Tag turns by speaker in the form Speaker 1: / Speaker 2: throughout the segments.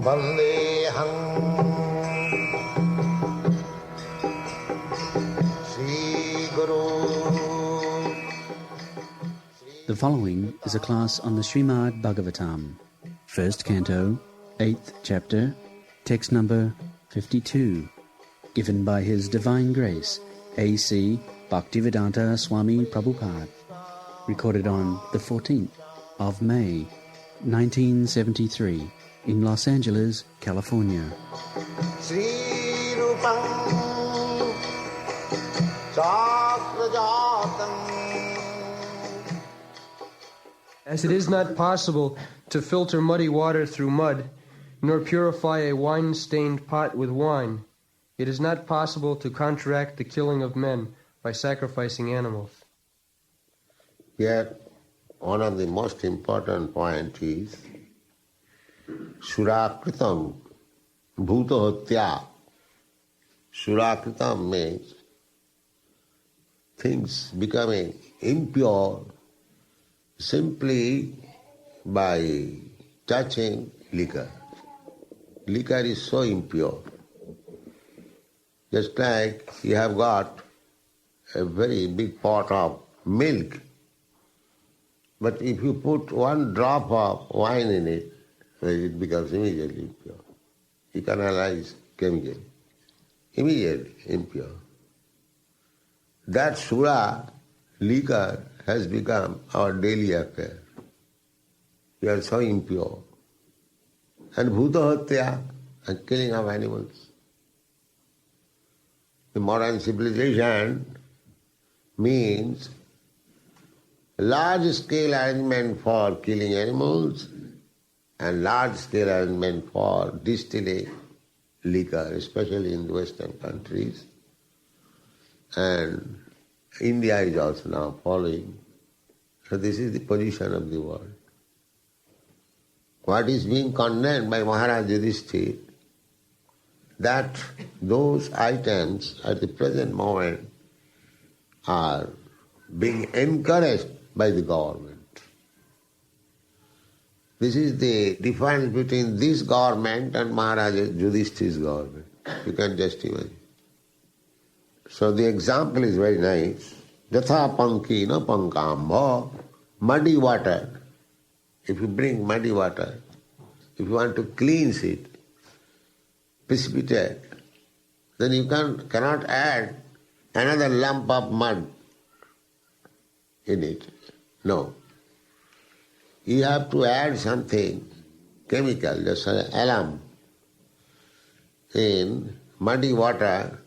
Speaker 1: Vandeham Sri Guru.
Speaker 2: The following is a class on the Srimad Bhagavatam, first canto, 8th chapter, text number 52, given by His Divine Grace, A.C. Bhaktivedanta Swami Prabhupada, recorded on the 14th of May, 1973, in Los Angeles, California.
Speaker 1: Sri Rupam Chakrajatam.
Speaker 3: As it is not possible to filter muddy water through mud, nor purify a wine-stained pot with wine, it is not possible to counteract the killing of men by sacrificing animals.
Speaker 4: Here, one of the most important points is Surakritam Bhutahotya. Surakritam means things becoming impure simply by touching liquor. Liquor is so impure. Just like you have got a very big pot of milk, but if you put one drop of wine in it, it becomes immediately impure. You can analyze chemically. Immediately impure. That sura, liquor, has become our daily affair. We are so impure. And bhutahatya, and killing of animals. The modern civilization means large-scale arrangement for killing animals and large-scale arrangement for distilling liquor, especially in the Western countries. And India is also now following. So this is the position of the world. What is being condemned by Maharaj Yudhishthira, that those items at the present moment are being encouraged by the government. This is the difference between this government and Maharaj Yudhishthira's government. You can just imagine. So the example is very nice. Yatha panki na pankambha, muddy water. If you bring muddy water, if you want to cleanse it, precipitate, then you cannot add another lump of mud in it. No. You have to add something chemical, just an alum. In muddy water,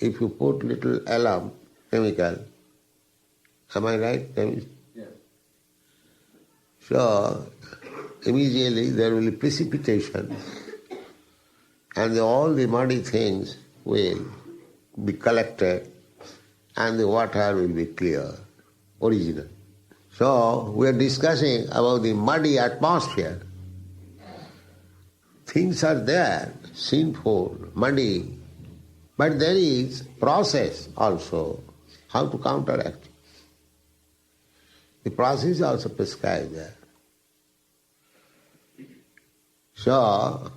Speaker 4: if you put little alum, chemical, am I right?
Speaker 3: Yes.
Speaker 4: So, immediately there will be precipitation and all the muddy things will be collected and the water will be clear, original. So, we are discussing about the muddy atmosphere. Things are there, sinful, muddy, but there is process also, how to counteract. The process is also prescribed there. So,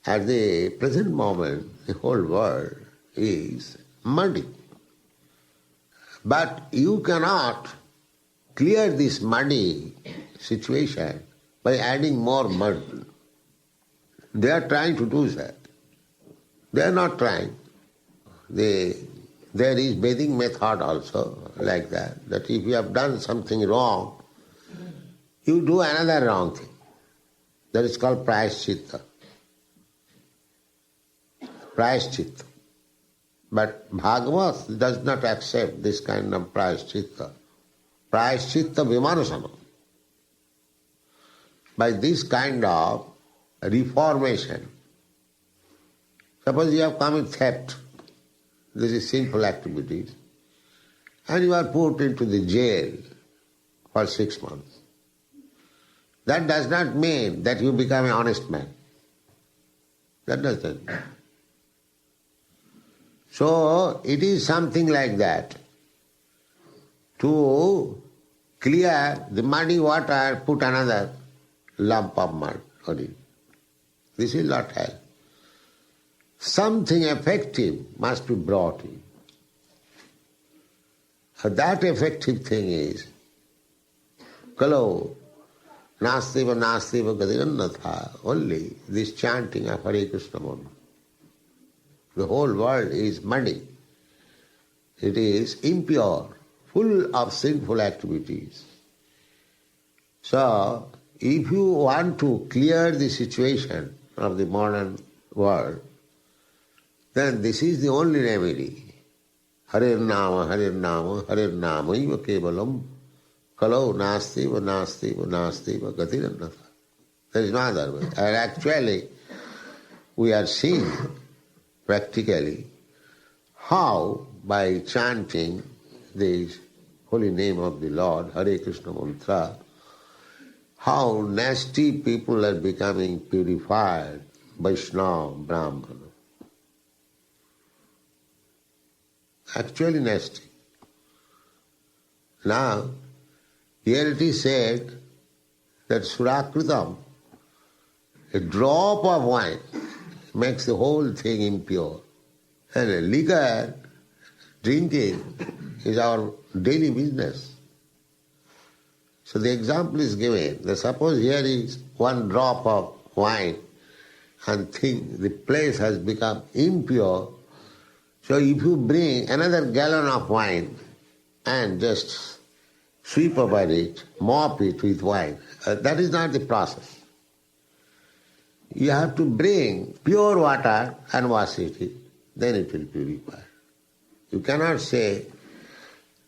Speaker 4: at the present moment, the whole world is muddy. But you cannot clear this muddy situation by adding more mud. They are trying to do that. They are not trying. There is bathing method also like that if you have done something wrong, you do another wrong thing. That is called prayaschitta. Prayaschitta. But Bhagavad does not accept this kind of prayaschitta. Prayaschitta vimarasana. By this kind of reformation, suppose you have committed theft, this is sinful activities, and you are put into the jail for 6 months. That does not mean that you become an honest man. That doesn't mean. So, it is something like that. To clear the muddy water, put another lump of mud on it. This will not help. Something effective must be brought in. That effective thing is Kalo Nastiva Nastiva Gadirannatha, only this chanting of Hare Krishna Mantra. The whole world is muddy. It is impure, full of sinful activities. So, if you want to clear the situation of the modern world, then this is the only remedy. Harir Nama, Harir Nama, Harir Nama, Iva Kevalam, Kalau Nastiva, Nastiva, Nastiva, Gatirannatha. There is no other way. And actually, we are seeing practically how by chanting this holy name of the Lord, Hare Krishna Mantra, how nasty people are becoming purified, Vaishnava, Brahmana. Actually nasty. Now, here it is said that Surakritam, a drop of wine, makes the whole thing impure. And a liquor, drinking, is our daily business. So the example is given that suppose here is one drop of wine and the place has become impure. So if you bring another gallon of wine and just sweep over it, mop it with wine, that is not the process. You have to bring pure water and wash it, then it will purify. You cannot say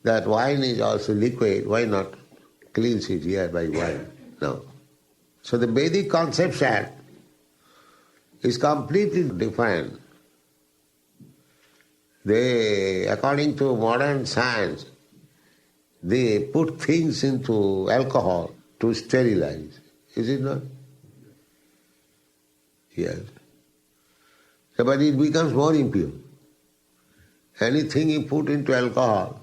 Speaker 4: that wine is also liquid, why not cleanse it here by wine? No. So the Vedic conception is completely different. They, according to modern science, they put things into alcohol to sterilize. Is it not? Yes. So, but it becomes more impure. Anything you put into alcohol,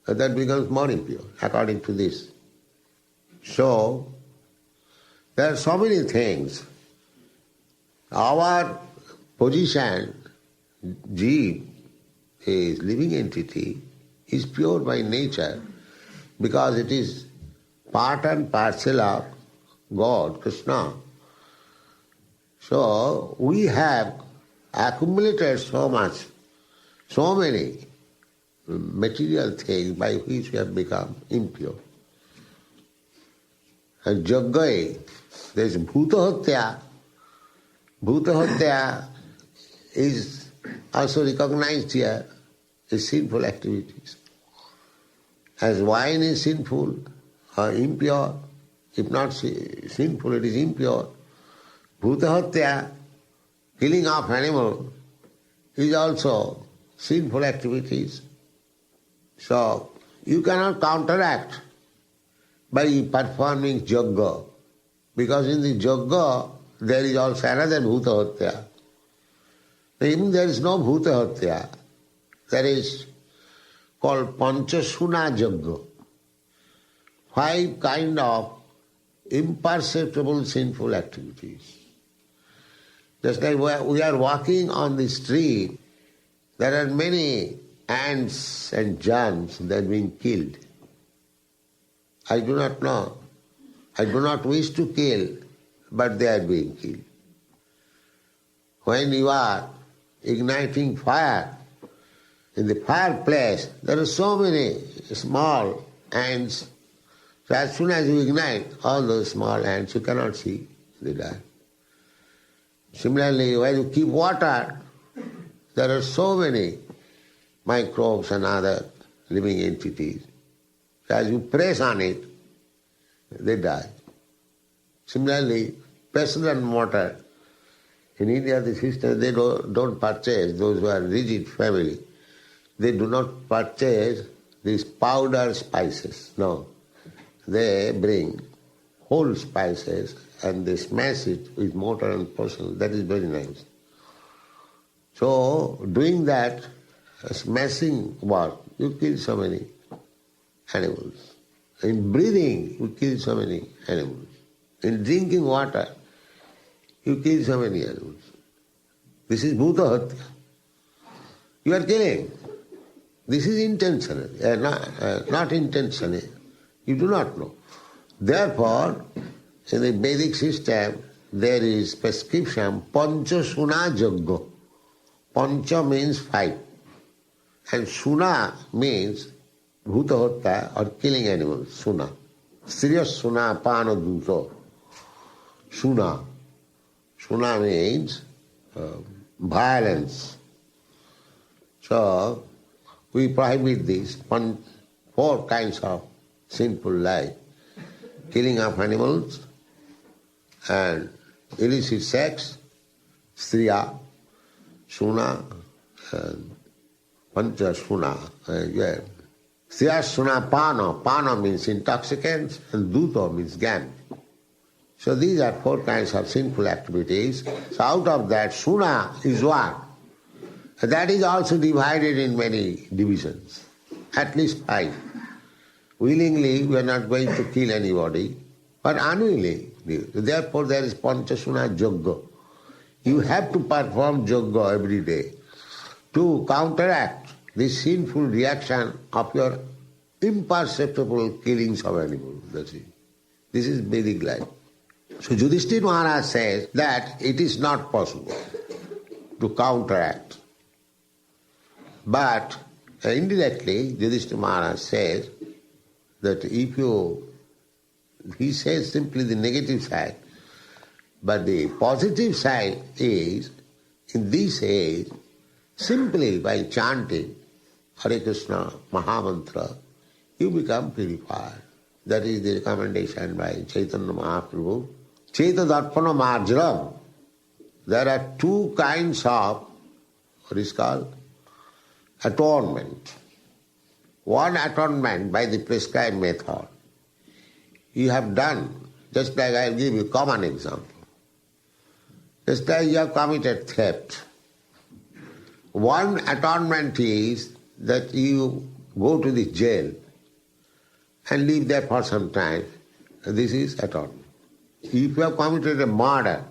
Speaker 4: that becomes more impure, according to this. So, there are so many things. Our position, jeev, is living entity, is pure by nature because it is part and parcel of God, Krishna. So we have accumulated so many material things by which we have become impure. And Jaggai, there is Bhutahatya. Bhutahatya is also recognized here as sinful activities. As wine is sinful or impure, if not sinful, it is impure. Bhutahatya, killing of animal, is also sinful activities. So you cannot counteract by performing jagga, because in the jagga there is also another Bhutahatya. Even there is no Bhutahatya, there is called Panchasuna Jagga. 5 kind of imperceptible sinful activities. Just like we are walking on the street, there are many ants and germs that are being killed. I do not know. I do not wish to kill, but they are being killed. When you are igniting fire, in the fireplace, there are so many small ants. So as soon as you ignite all those small ants, you cannot see, they die. Similarly, when you keep water, there are so many microbes and other living entities. So as you press on it, they die. Similarly, pestle and mortar. In India, the sisters, they don't purchase, those who are rigid family, they do not purchase these powder spices. No. They bring whole spices and they smash it with mortar and pestle. That is very nice. So, doing that, smashing work, you kill so many animals. In breathing, you kill so many animals. In drinking water, You kill so many animals. This is bhuta hatya. You are killing. This is intentional, not intentional. You do not know. Therefore, in the Vedic system, there is prescription, pancha suna jagga. Pancha means 5. And suna means bhuta hatya or killing animals, suna. Sriya suna pana dhuto. Suna. Suna means violence. So, we prohibit these 4 kinds of sinful life. Killing of animals and illicit sex, striya, suna, and pancha suna. Striya suna pana. Pana means intoxicants and dhuto means gam. So these are 4 kinds of sinful activities. So out of that, suna is one. That is also divided in many divisions, at least 5. Willingly, we are not going to kill anybody, but unwillingly. Therefore, there is panchasuna yoga. You have to perform yoga every day to counteract this sinful reaction of your imperceptible killings of animals. That's it. This is Vedic life. So Yudhishthira Maharaj says that it is not possible to counteract. But indirectly, Yudhishthira Maharaj says that he says simply the negative side, but the positive side is, in this age, simply by chanting Hare Krishna Mahamantra, you become purified. That is the recommendation by Chaitanya Mahaprabhu. Chaitadarpana marjaram. There are 2 kinds of, what is called, atonement. One atonement by the prescribed method. You have done, just like I will give you a common example. Just like you have committed theft. One atonement is that you go to the jail and live there for some time. This is atonement. If you have committed a murder,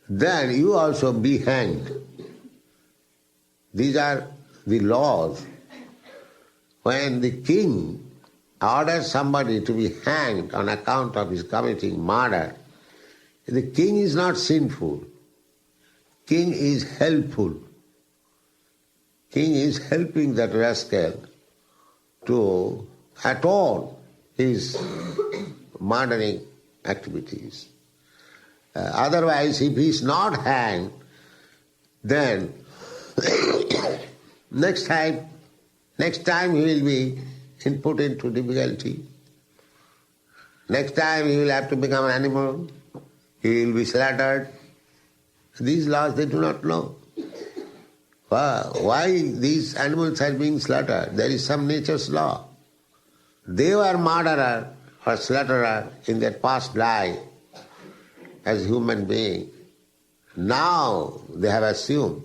Speaker 4: then you also be hanged. These are the laws. When the king orders somebody to be hanged on account of his committing murder, the king is not sinful. King is helpful. King is helping that rascal to atone his murdering activities. Otherwise, if he is not hanged, then next time he will be put into difficulty. Next time he will have to become an animal. He will be slaughtered. These laws they do not know. Why these animals are being slaughtered? There is some nature's law. They were murderer or slaughterer in their past life as human being. Now they have assumed,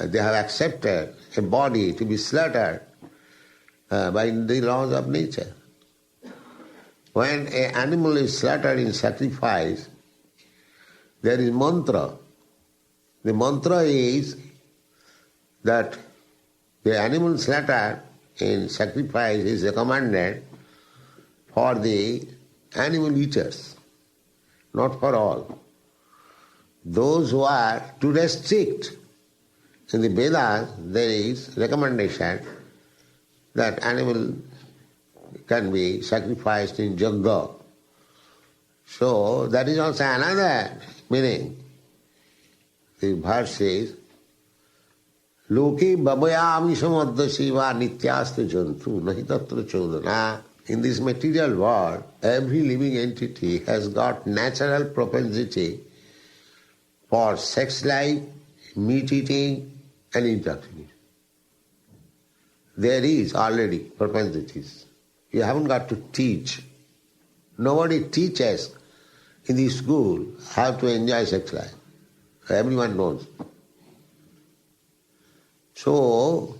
Speaker 4: they have accepted a body to be slaughtered by the laws of nature. When an animal is slaughtered in sacrifice, there is mantra. The mantra is that the animal slaughtered in sacrifice is recommended for the animal eaters, not for all. Those who are to restrict, in the Vedas there is recommendation that animal can be sacrificed in yajna. So that is also another meaning. The verse says, Loke babhayami samadya siva nityaste jantu nahi tatra chodana. In this material world, every living entity has got natural propensity for sex life, meat eating and intoxication. There is already propensities. You haven't got to teach. Nobody teaches in the school how to enjoy sex life. Everyone knows. So,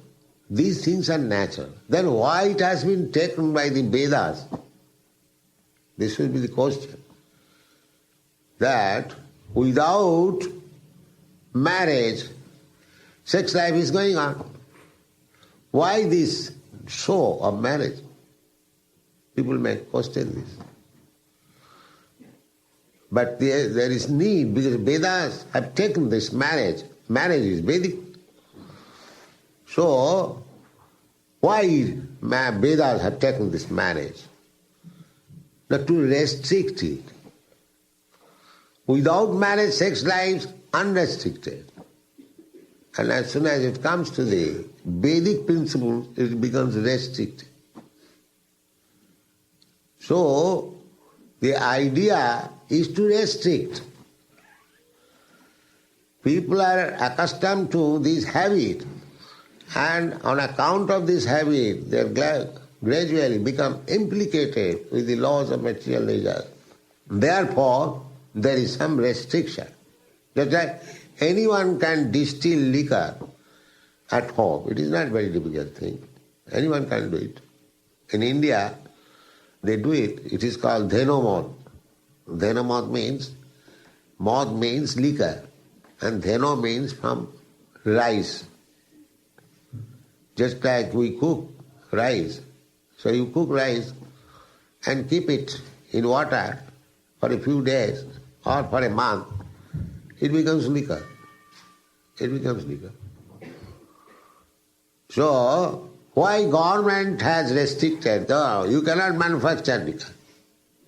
Speaker 4: these things are natural. Then why it has been taken by the Vedas? This will be the question. that without marriage, sex life is going on. Why this show of marriage? People may question this. But there is need, because Vedas have taken this marriage. Marriage is Vedic. So, why Vedas have taken this marriage? Not to restrict it. Without marriage, sex life unrestricted. And as soon as it comes to the Vedic principles, it becomes restricted. So, the idea is to restrict. People are accustomed to this habit, and on account of this habit, they gradually become implicated with the laws of material nature. Therefore, there is some restriction. Just like anyone can distill liquor at home. It is not a very difficult thing. Anyone can do it. In India, they do it. It is called dhenomod. Dhenomod means liquor, and dheno means from rice. Just like we cook rice. So you cook rice and keep it in water for a few days or for a month, it becomes liquor. It becomes liquor. So, why government has restricted? Oh, you cannot manufacture liquor.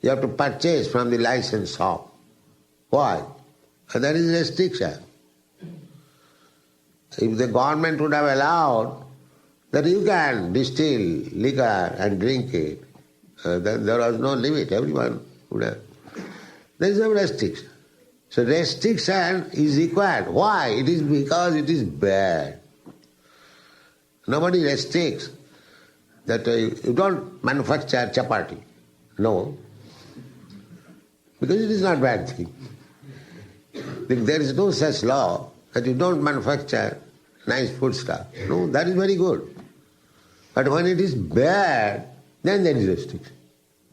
Speaker 4: You have to purchase from the licensed shop. Why? And there is restriction. If the government would have allowed that you can distill liquor and drink it, then there was no limit. Everyone would have. There is no restriction. So restriction is required. Why? It is because it is bad. Nobody restricts that you don't manufacture chapati. No. Because it is not a bad thing. There is no such law that you don't manufacture nice food stuff. No, that is very good. But when it is bad, then there is restriction.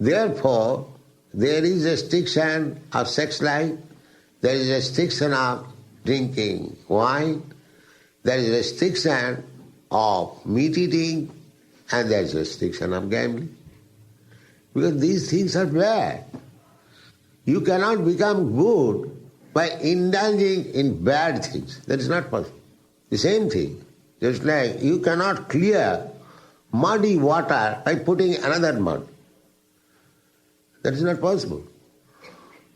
Speaker 4: Therefore, there is restriction of sex life, there is restriction of drinking wine, there is restriction of meat eating, and there is restriction of gambling. Because these things are bad. You cannot become good by indulging in bad things. That is not possible. The same thing. Just like you cannot clear muddy water by putting another mud. That is not possible.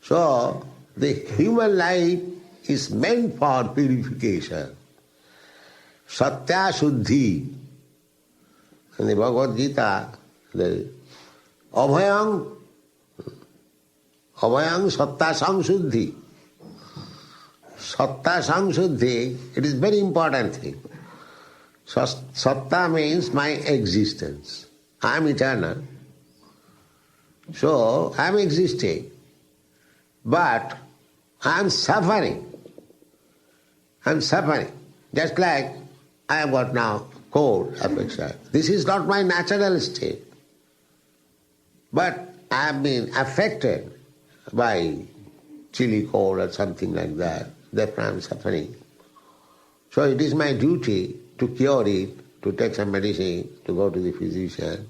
Speaker 4: So, the human life is meant for purification. Satya Shuddhi. In the Bhagavad Gita, there is Abhayam Satta Samshuddhi. Satta Samshuddhi, it is very important thing. Satta means my existence. I am eternal. So, I am existing. But I am suffering. I am suffering. Just like I have got now cold affection. This is not my natural state. But I have been affected by chilly cold or something like that. Therefore I am suffering. So it is my duty to cure it, to take some medicine, to go to the physician.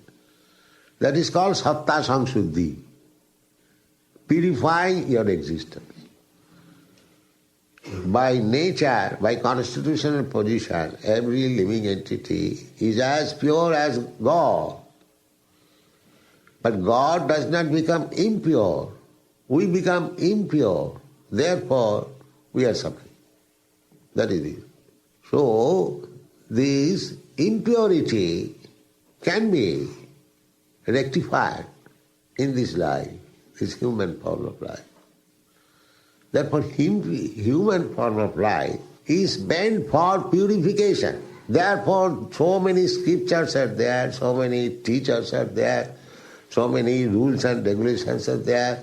Speaker 4: That is called Satta Samshuddhi. Purifying your existence. By nature, by constitutional position, every living entity is as pure as God. But God does not become impure. We become impure. Therefore, we are suffering. That is it. So, this impurity can be rectified in this life, this human form of life. Therefore, human form of life is meant for purification. Therefore, so many scriptures are there, so many teachers are there, so many rules and regulations are there.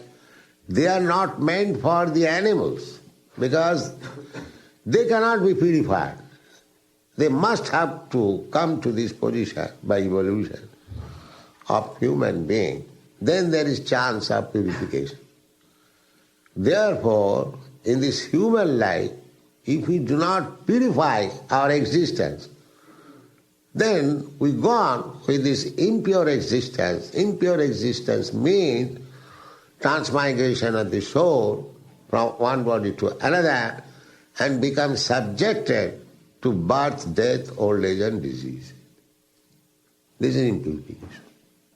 Speaker 4: They are not meant for the animals because they cannot be purified. They must have to come to this position by evolution of human being. Then there is chance of purification. Therefore, in this human life, if we do not purify our existence, then we go on with this impure existence. Impure existence means transmigration of the soul from one body to another and become subjected to birth, death, old age and disease. This is impurification.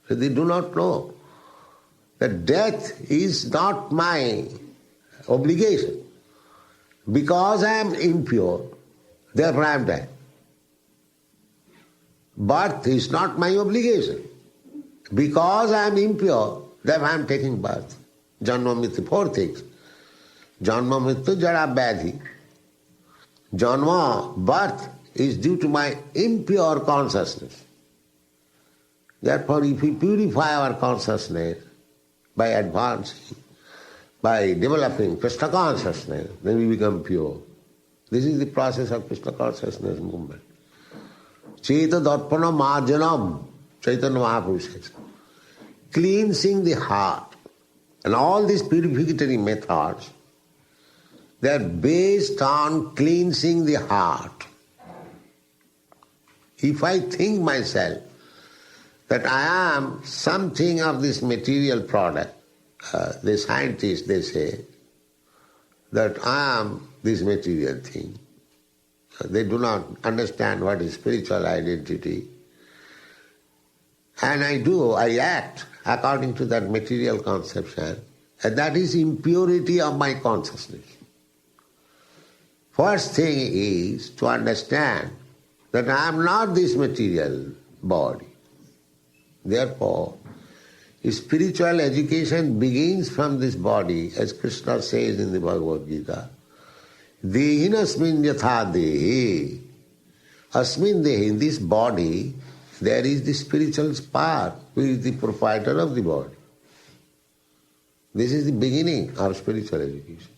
Speaker 4: So they do not know that death is not my obligation. Because I am impure, therefore I am dead. Birth is not my obligation. Because I am impure, therefore I am taking birth. Janma mrityu, 4 things. Janma mrityu jara vyadhi. Janma, birth, is due to my impure consciousness. Therefore, if we purify our consciousness by advancing, by developing Krishna consciousness, then we become pure. This is the process of Krishna consciousness movement. Cheta darpana marjanam, Chaitanya Mahaprabhu says. Cleansing the heart. And all these purificatory methods, they are based on cleansing the heart. If I think myself that I am something of this material product, the scientists, they say that I am this material thing. They do not understand what is spiritual identity. And I act according to that material conception, and that is impurity of my consciousness. First thing is to understand that I am not this material body. Therefore, spiritual education begins from this body, as Krishna says in the Bhagavad Gita. Dehinasmin yatha dehi. Asmin dehi, in this body, there is the spiritual spark, who is the proprietor of the body. This is the beginning of spiritual education.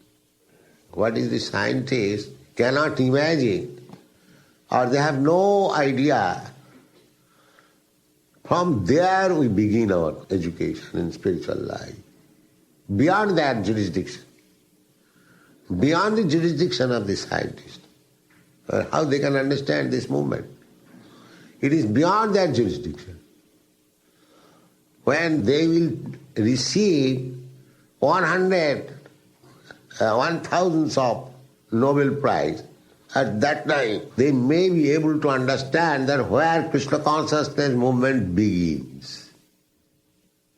Speaker 4: What is the scientist cannot imagine, or they have no idea. From there we begin our education in spiritual life. Beyond that jurisdiction, beyond the jurisdiction of the scientist, how they can understand this movement. It is beyond their jurisdiction. When they will receive 1,000 of Nobel Prize, at that time they may be able to understand that where Krishna consciousness movement begins.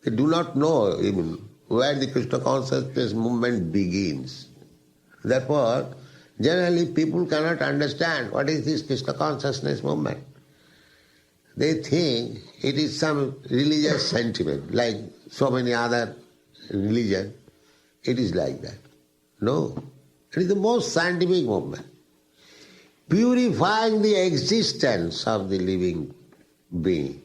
Speaker 4: They do not know even where the Krishna consciousness movement begins. Therefore, generally people cannot understand what is this Krishna consciousness movement. They think it is some religious sentiment, like so many other religions. It is like that. No, it is the most scientific movement. Purifying the existence of the living being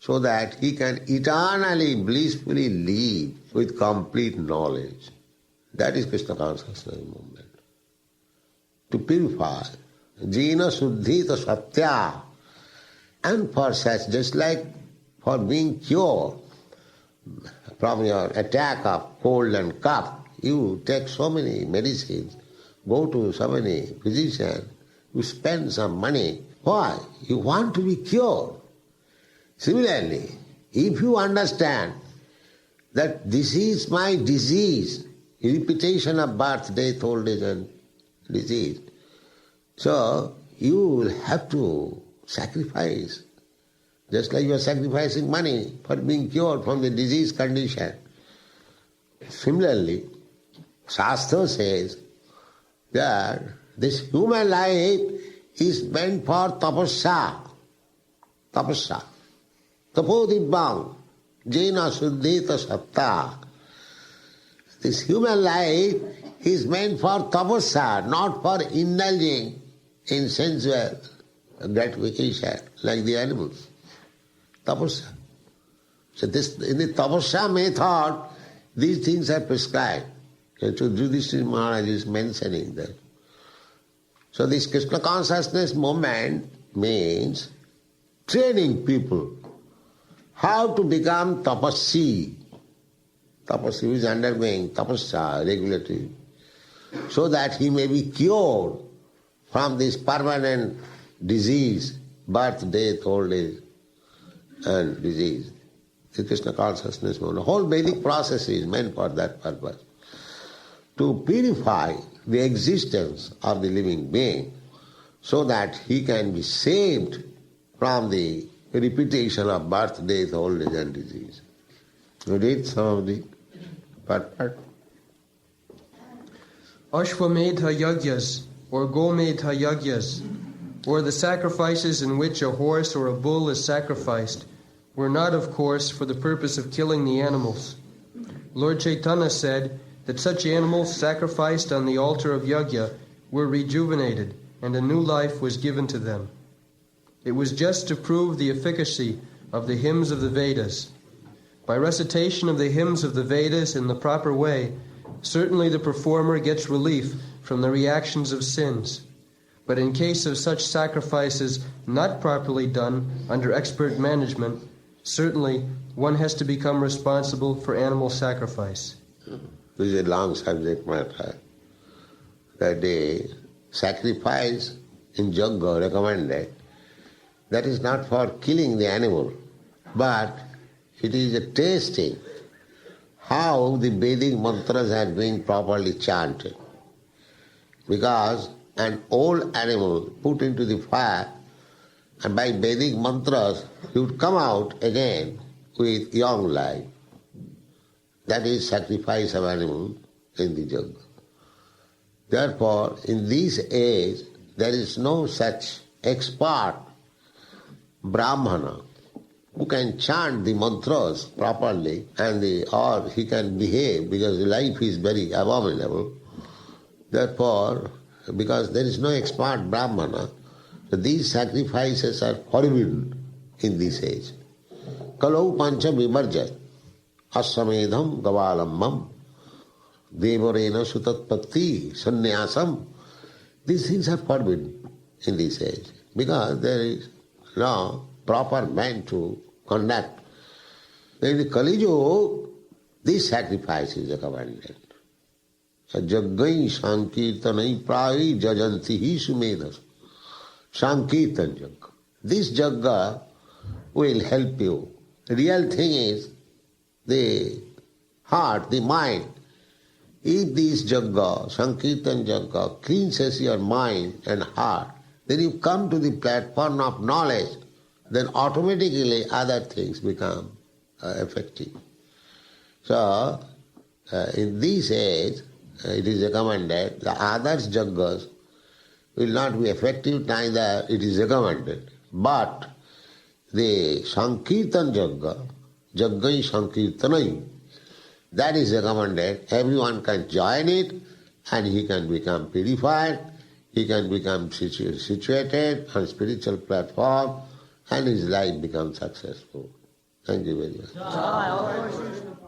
Speaker 4: so that he can eternally, blissfully live with complete knowledge. That is Krishna consciousness movement. To purify, jina suddhita satya. And for such, just like for being cured from your attack of cold and cough, you take so many medicines, go to so many physicians, you spend some money. Why? You want to be cured. Similarly, if you understand that this is my disease, repetition of birth, death, old age and disease, so you will have to sacrifice, just like you are sacrificing money for being cured from the disease condition. Similarly, Shastra says that this human life is meant for tapasya. Tapasya. Tapodibbang. Jena suddhita satta. This human life is meant for tapasya, not for indulging in sensual gratification like the animals. Tapasya. So in the tapasya method, these things are prescribed. So Yudhishthira Maharaj is mentioning that. So this Krishna consciousness movement means training people how to become tapasya. Tapasya is undergoing tapasya regularly, so that he may be cured from this permanent disease, birth, death, old age, and disease. The Krishna consciousness movement. The whole Vedic process is meant for that purpose. To purify the existence of the living being so that he can be saved from the repetition of birth, death, old age and disease. You read some of the part.
Speaker 3: Ashwamedha yagyas, or Gomedha yagyas, or the sacrifices in which a horse or a bull is sacrificed, were not, of course, for the purpose of killing the animals. Lord Chaitanya said that such animals sacrificed on the altar of yagya were rejuvenated, and a new life was given to them. It was just to prove the efficacy of the hymns of the Vedas. By recitation of the hymns of the Vedas in the proper way, certainly the performer gets relief from the reactions of sins. But in case of such sacrifices not properly done under expert management, certainly one has to become responsible for animal sacrifice.
Speaker 4: This is a long subject matter. That the sacrifice in Yajna recommended, that is not for killing the animal, but it is a tasting how the Vedic mantras are being properly chanted. Because an old animal put into the fire, and by Vedic mantras he would come out again with young life. That is sacrifice of animal in the Yajna. Therefore, in this age, there is no such expert Brahmana who can chant the mantras properly or he can behave, because life is very abominable. Therefore, because there is no expert Brahmana, so these sacrifices are forbidden in this age. Kalau pancha vimarjat asamedham gavalambam devarena sutatpatti sannyasam. These things are forbidden in this age because there is no proper man to conduct. In the Kali Yuga, this sacrifice is recommended. Jaggai sankirtanai pravi jajanti hi sumedhas. Sankirtan Yajna. This Yajna will help you. The real thing is the heart, the mind. If this Yajna, Sankirtan Yajna, cleanses your mind and heart, then you come to the platform of knowledge, then automatically other things become effective. So, in this age, it is recommended, the others Yajnas will not be effective, neither it is recommended. But the Sankirtan Yajna, Jaggai Sankirtanai, that is recommended. Everyone can join it and he can become purified, he can become situated on spiritual platform and his life becomes successful. Thank you very much.